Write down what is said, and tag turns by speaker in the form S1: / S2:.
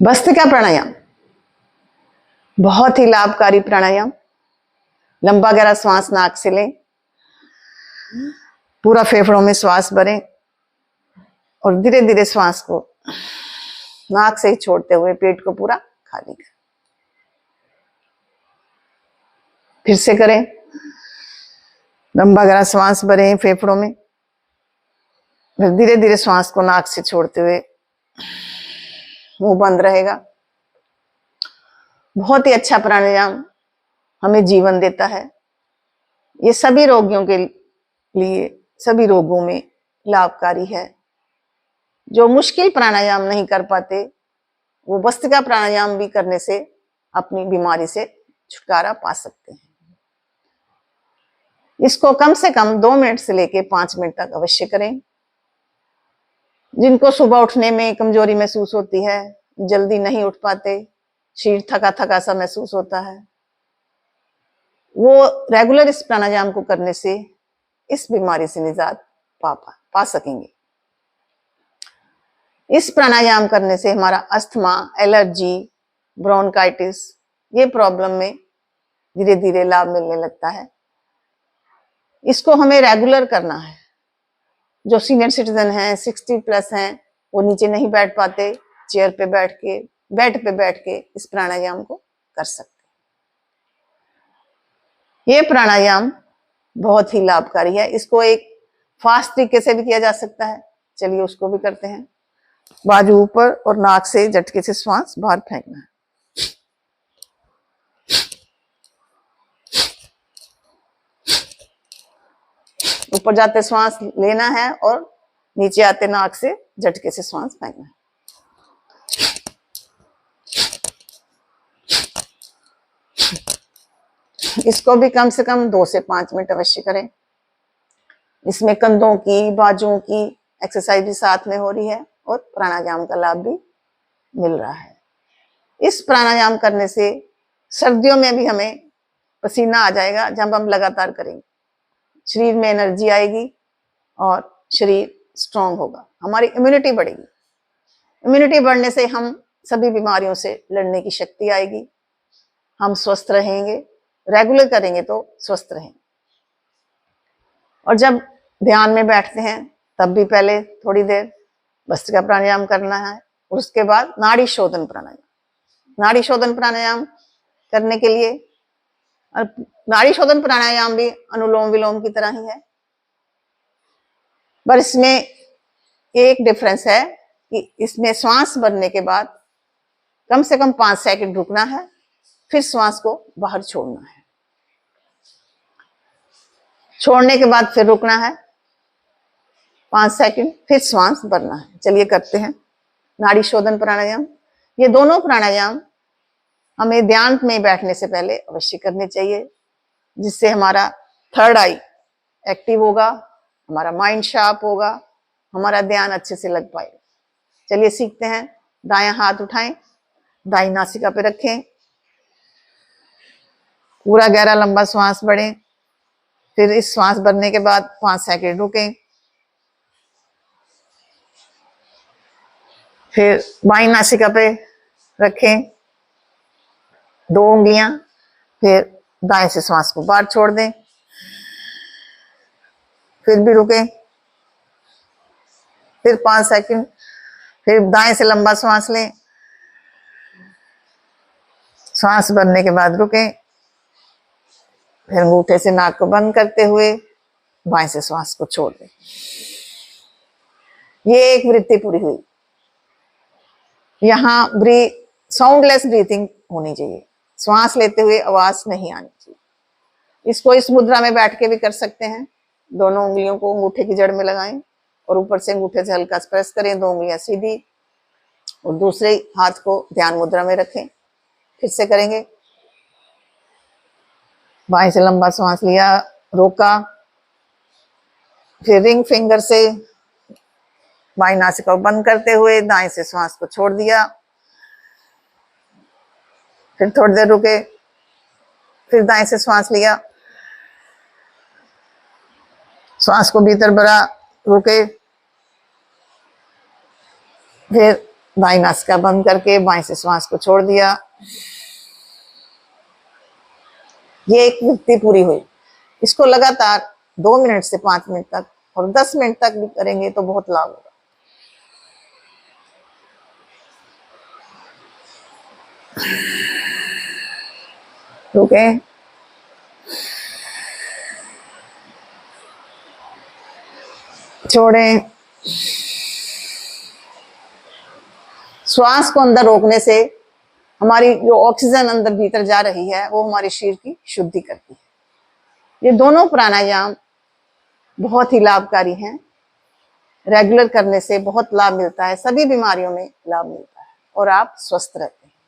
S1: भस्त्रिका प्राणायाम बहुत ही लाभकारी प्राणायाम। लंबा गहरा श्वास नाक से लें, पूरा फेफड़ों में श्वास भरें और धीरे धीरे श्वास को नाक से ही छोड़ते हुए पेट को पूरा खाली करें। फिर से करें। लंबा गहरा श्वास भरें फेफड़ों में, फिर धीरे धीरे श्वास को नाक से छोड़ते हुए मुंह बंद रहेगा। बहुत ही अच्छा प्राणायाम हमें जीवन देता है। ये सभी रोगियों के लिए, सभी रोगों में लाभकारी है। जो मुश्किल प्राणायाम नहीं कर पाते वो भस्त्रिका प्राणायाम भी करने से अपनी बीमारी से छुटकारा पा सकते हैं। इसको कम से कम 2 मिनट से लेके 5 मिनट तक अवश्य करें। जिनको सुबह उठने में कमजोरी महसूस होती है, जल्दी नहीं उठ पाते, शरीर थका थका सा महसूस होता है, वो रेगुलर इस प्राणायाम को करने से इस बीमारी से निजात पा सकेंगे। इस प्राणायाम करने से हमारा अस्थमा, एलर्जी, ब्रोंकाइटिस ये प्रॉब्लम में धीरे धीरे लाभ मिलने लगता है। इसको हमें रेगुलर करना है। जो सीनियर सिटीजन हैं, 60+ हैं, वो नीचे नहीं बैठ पाते, चेयर पे बैठ के, बेड पे बैठ के इस प्राणायाम को कर सकते हैं। ये प्राणायाम बहुत ही लाभकारी है। इसको एक फास्ट तरीके से भी किया जा सकता है। चलिए उसको भी करते हैं। बाजू ऊपर और नाक से झटके से श्वास बाहर फेंकना है। ऊपर जाते श्वास लेना है और नीचे आते नाक से झटके से श्वास फेंकना है। इसको भी कम से कम 2 से 5 मिनट अवश्य करें। इसमें कंधों की, बाजुओं की एक्सरसाइज भी साथ में हो रही है और प्राणायाम का लाभ भी मिल रहा है। इस प्राणायाम करने से सर्दियों में भी हमें पसीना आ जाएगा जब हम लगातार करेंगे। शरीर में एनर्जी आएगी और शरीर स्ट्रांग होगा, हमारी इम्यूनिटी बढ़ेगी। इम्यूनिटी बढ़ने से हम सभी बीमारियों से लड़ने की शक्ति आएगी, हम स्वस्थ रहेंगे। रेगुलर करेंगे तो स्वस्थ रहेंगे। और जब ध्यान में बैठते हैं तब भी पहले थोड़ी देर भस्त्रिका प्राणायाम करना है और उसके बाद नाड़ी शोधन प्राणायाम। नाड़ी शोधन प्राणायाम करने के लिए, नाड़ी शोधन प्राणायाम भी अनुलोम विलोम की तरह ही है, पर इसमें एक डिफरेंस है कि इसमें श्वास भरने के बाद कम से कम 5 सेकंड रुकना है, फिर श्वास को बाहर छोड़ना है। छोड़ने के बाद फिर रुकना है 5 सेकंड, फिर श्वास भरना है। चलिए करते हैं नाड़ी शोधन प्राणायाम। ये दोनों प्राणायाम हमें ध्यान में बैठने से पहले अवश्य करने चाहिए, जिससे हमारा थर्ड आई एक्टिव होगा, हमारा माइंड शार्प होगा, हमारा ध्यान अच्छे से लग पाएगा। चलिए सीखते हैं। दायां हाथ उठाएं, दाईं नासिका पे रखें, पूरा गहरा लंबा श्वास भरें, फिर इस श्वास भरने के बाद 5 सेकंड रुकें, फिर बाईं नासिका पे रखें 2 उंगलियां, फिर दाएं से श्वास को बाहर छोड़ दें, फिर भी रुकें, फिर 5 सेकंड, फिर दाएं से लंबा श्वास लें, श्वास भरने के बाद रुकें, फिर अंगूठे से नाक को बंद करते हुए बाएं से श्वास को छोड़ दें। ये एक वृत्ति पूरी हुई। यहाँ साउंडलेस ब्रीथिंग होनी चाहिए, श्वास लेते हुए आवाज नहीं आनी चाहिए। इसको इस मुद्रा में बैठ के भी कर सकते हैं। दोनों उंगलियों को अंगूठे की जड़ में लगाएं और ऊपर से अंगूठे से हल्का स्पर्श करें, 2 उंगलियां सीधी, और दूसरे हाथ को ध्यान मुद्रा में रखें। फिर से करेंगे। बाएं से लंबा श्वास लिया, रोका, फिर रिंग फिंगर से बाईं नासिका को बंद करते हुए दाएं से श्वास को छोड़ दिया, फिर थोड़ी देर रुके, फिर दाएं से श्वास लिया, श्वास को भीतर भरा, रुके, फिर दाई नासिका बंद करके बाएं से श्वास को छोड़ दिया। ये एक युक्ति पूरी हुई। इसको लगातार 2 मिनट से 5 मिनट तक और 10 मिनट तक भी करेंगे तो बहुत लाभ होगा। रुके, छोड़ें। श्वास को अंदर रोकने से हमारी जो ऑक्सीजन अंदर भीतर जा रही है वो हमारे शरीर की शुद्धि करती है। ये दोनों प्राणायाम बहुत ही लाभकारी हैं। रेगुलर करने से बहुत लाभ मिलता है, सभी बीमारियों में लाभ मिलता है और आप स्वस्थ रहते हैं।